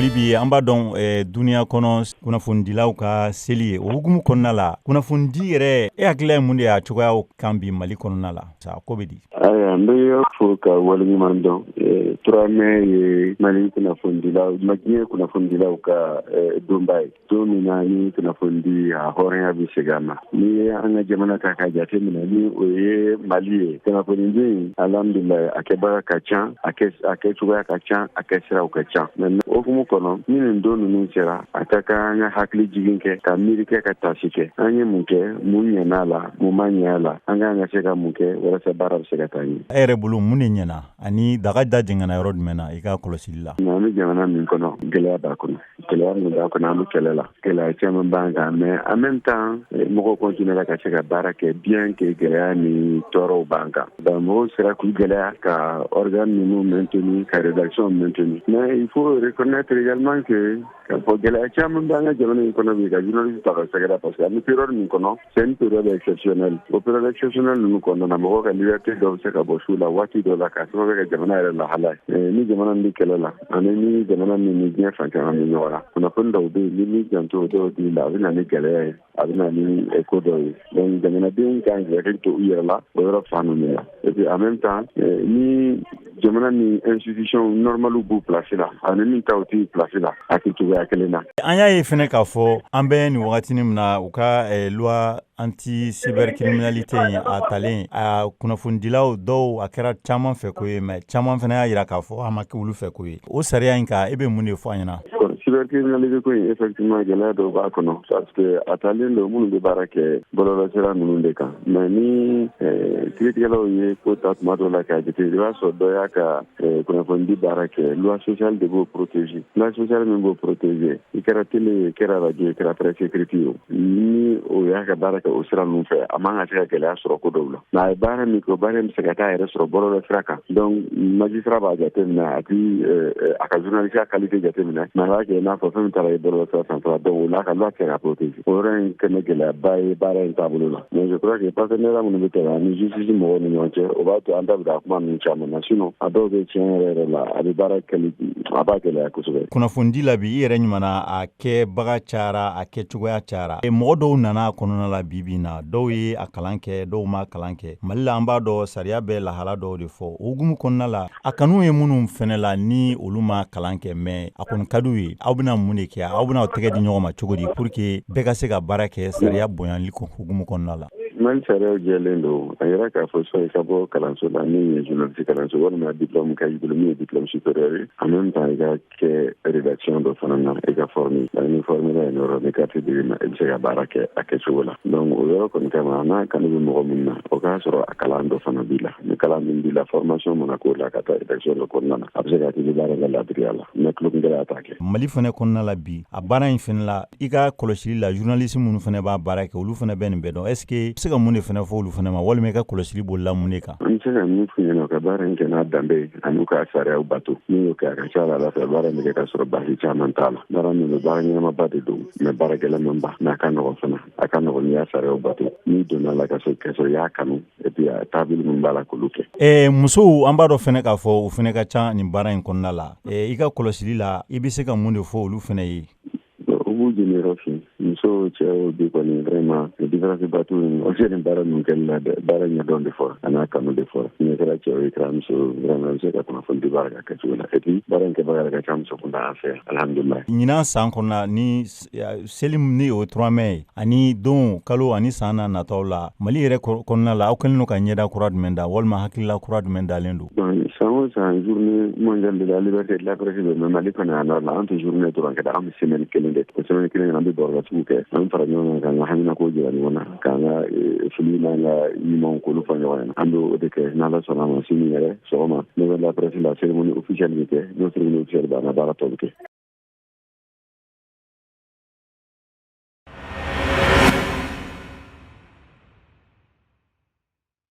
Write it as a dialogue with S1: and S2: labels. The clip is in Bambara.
S1: Libi an b'a dɔn duniya kɔnɔ kunnafonidilaw ka seli ye o hukumu kɔnɔna la kunnafoni yɛrɛ e hakili ye mun de y'a cogoyaw kan bi Mali kɔnɔna la sa ko bɛ di.
S2: Aya n bɛ fo ka waleɲuman dɔn turamɛ ye Mali kunnafonidilaw diɲɛ kunnafonidilaw ka donba ye don min na ni kunnafonidi a hɔrɔnya bɛ segin a ma ni an ka jamana ta ka jate minɛ ni o ye Mali ye kunnafonidi in alhamdulilayi a kɛbaga ka ca a kɛ cogoya ka ca a kɛ siraw ka ca mais o hukumu kɔnɔ ni nin don ninnu sera a ka kan an ka hakili jigin kɛ ka miiri kɛ ka taasi kɛ an ye mun kɛ mun ɲɛna a la mun ma ɲɛ a la an kan ka se ka mun kɛ walasa baara bɛ se ka taa ɲɛ.
S1: E yɛrɛ bolo mun de ɲɛna ani daga da jɛngɛnna yɔrɔ jumɛn na i ka kɔlɔsili la.
S2: An bɛ jamana min kɔnɔ gɛlɛya b'a kɔnɔ gɛlɛya min b'a kɔnɔ an bɛ kɛlɛ la gɛlɛya caman b'an kan mais en même temps mɔgɔw continuera ka se ka baara kɛ bien que gɛlɛya ni tɔɔrɔw b'an kan donc mɔgɔw sera k'u gɛlɛya ka organe ninnu maintenir ka rédaction maintenir mais il faut reconnaître également que ka fɔ gɛlɛya caman b'an ka jamana in kɔnɔ bi ka journaliste ta ka sɛgɛrɛ parce que an bɛ période min kɔnɔ c'est une période exceptionnelle o période exceptionnelle ninnu kɔnɔna na mɔgɔw ka liberté dɔw bɛ se ka bɔ su la waati dɔ la ka sababu kɛ jamana yɛrɛ lahala ye ni jamana min bɛ kɛlɛ la ani ni jamana min ni diɲɛ fan caman bɛ ɲɔgɔn na kunnafoni dɔw bɛ yen ni min janto dɔw di la a bɛ na ni gɛlɛya ye a bɛ na ni ko dɔw ye donc jamanadenw kan k'i hakili to u yɛrɛ la o yɔrɔ fan ninnu la et puis en même temps ni jamana ni institution normaliw b'u place la ani min ta u t'i place la a tɛ cogoya kelen na.
S1: An y'a ye fɛnɛ k'a fɔ an bɛ nin wagatinin min na u ka loi anti cybercriminalité a talen a kunnafonidilaw dɔw a kɛra caman fɛ ko ye mais caman fɛnɛ y'a jira k'a fɔ a ma kɛ olu fɛ ko ye o sariya in kan e bɛ mun de fɔ an ɲɛna.
S2: cybercriminalité ko in effectivement gɛlɛya dɔw b'a kɔnɔ parce que a talen don minnu bɛ baara kɛ bɔlɔlɔsira ninnu de kan mais ni kiiritigɛlaw ye ko ta tuma dɔw la k'a jate i b'a sɔrɔ dɔ y'a ka kunnafonidi baara kɛ loi sociale de b'o protéger loi sociale min b'o protéger i kɛra télé ye i kɛra radio ye i kɛra presse écrite ye ni o y'a ka baara kɛ o sira ninnu fɛ a man ka se ka gɛlɛya sɔrɔ ko dɔw la mais a ye baara min kɛ o baara bɛ se ka taa yɛrɛ sɔrɔ bɔlɔlɔsira kan donc magistrat b'a jate minɛ a ti a ka journaliste qualité jate minɛ mais a b'a kɛ n'a fɔ fɛn min taara ye bɔlɔlɔsira sanfɛ donc o la ka loi kɛ ka protéger o yɔrɔ in kɛmɛ gɛlɛyaba ye baara in taabolo la mais je crois que partenaire minnu bɛ tɛmɛ ani justice mɔgɔw ni ɲɔgɔn cɛ o b'a to an da bɛ a kuma ninnu caman na sinon a dɔw bɛ tiɲɛ yɛrɛ la a bɛ baara kɛli a b'a gɛlɛya kosɛbɛ. Kunnafoni
S1: la bi i yɛrɛ ɲumanna a kɛbaga cayara a kɛcogoya cayara mɔgɔ dɔw nana a kɔnɔna la bi na dɔw ye a kalan kɛ dɔw ma kalan kɛ Mali la an b'a dɔn sariya bɛ lahala dɔw de fɔ o hukumu kɔnɔna la a kanu ye minnu fɛnɛ la ni olu ma kalan kɛ mais a kɔni ka d'u ye aw bɛna mun de kɛ aw bɛna tɛgɛ di ɲɔgɔn ma cogo di pour que bɛɛ ka se ka baara kɛ sariya bonyali hukumu kɔnɔna la.
S2: Mali sariyaw jɛlen don a yɛrɛ k'a fɔ sɔn i ka bɔ kalanso la min ye journaliste kalanso walima diplôme ka y'i bolo min ye diplôme supérieur ye en même temps i ka kɛ rédaction dɔ fana na i ka former ni formera yen yɔrɔ ni carte dir'i ma i bɛ se ka baara kɛ a kɛcogo la donc o yɔrɔ kɔni kama n'a kanu bɛ mɔgɔ min na o k'a sɔrɔ a kalan dɔ fana b'i la ni kalan min b'i la formation mana k'o la ka taa rédaction dɔ kɔnɔna na a bɛ se ka k'i baara kɛ laadiriya la mais tulokungɛlɛya t'a kɛ.
S1: Mali fana kɔnɔna la bi a baara in fana la i ka kɔlɔsili la journaliste minnu fana b'a baara kɛ olu fana bɛ nin bɛɛ dɔn est ce que se ka mun de fana fɔ olu fana ma walima i ka kɔlɔsili bolila mun de kan.
S2: An bɛ se ka min f'u ɲɛna ka baara in kɛ n'a danbe ye ani ka sariyaw bato n'i y'o kɛ a ka ca ala fɛ baara in bɛ kɛ ka sɔrɔ basi caman t'a la baara min don baara ɲɛnamaba de don mais baara gɛlɛnmanba mais a ka nɔgɔn fana a ka nɔgɔn n'i y'a sariyaw bato n'i donna la ka sɔrɔ i y'a kanu et puis a taabolo min b'a la k'olu kɛ.
S1: Musow an b'a dɔn fana k'a fɔ o fana ka ca nin baara in kɔnɔna la i ka kɔlɔsili la i bɛ se ka mun de fɔ olu fana ye.
S2: U b'u jɛniyɔrɔ fin muso cɛw bi kɔni vraiment différence bato o se nin baara ninnu kɛli la dɛ baara ɲɛdɔn de fɔra a n'a kanu de fɔra ni kɛra cɛw ye kɛra muso vraiment bɛ se ka kunnafoni di baara ka kɛcogo la et puis baara in kɛbaga yɛrɛ ka ca muso kunda an fɛ yan alhamdulilayi. Ɲinan
S1: san kɔnɔna ni seli ni o 3 mai ani don kalo ani san na nataw la Mali yɛrɛ kɔnɔna la aw kɛlen don ka ɲɛda kura jumɛn da walima hakilila kura jumɛn dalen don.
S2: San o san journée mondiale de la liberté de la presse bɛ mais Mali kɔni yan nɔ la an tɛ journée dɔrɔn kɛ dɛ an bɛ semaine kelen de o semaine kelen an bɛ barokɛtigiw kɛ an fara ɲɔgɔn kan k'an ka haminako jira ɲɔgɔn na k'an ka fili n'an ka ɲumanw k'olu fɔ ɲɔgɔn ɲɛna an bɛ o de kɛ n'Ala sɔnna a ma sini yɛrɛ sɔgɔma nouvelle de la presse la cérémonie officielle bɛ kɛ n'o cérémonie officielle bɛ an ka baara tɔ bɛ kɛ.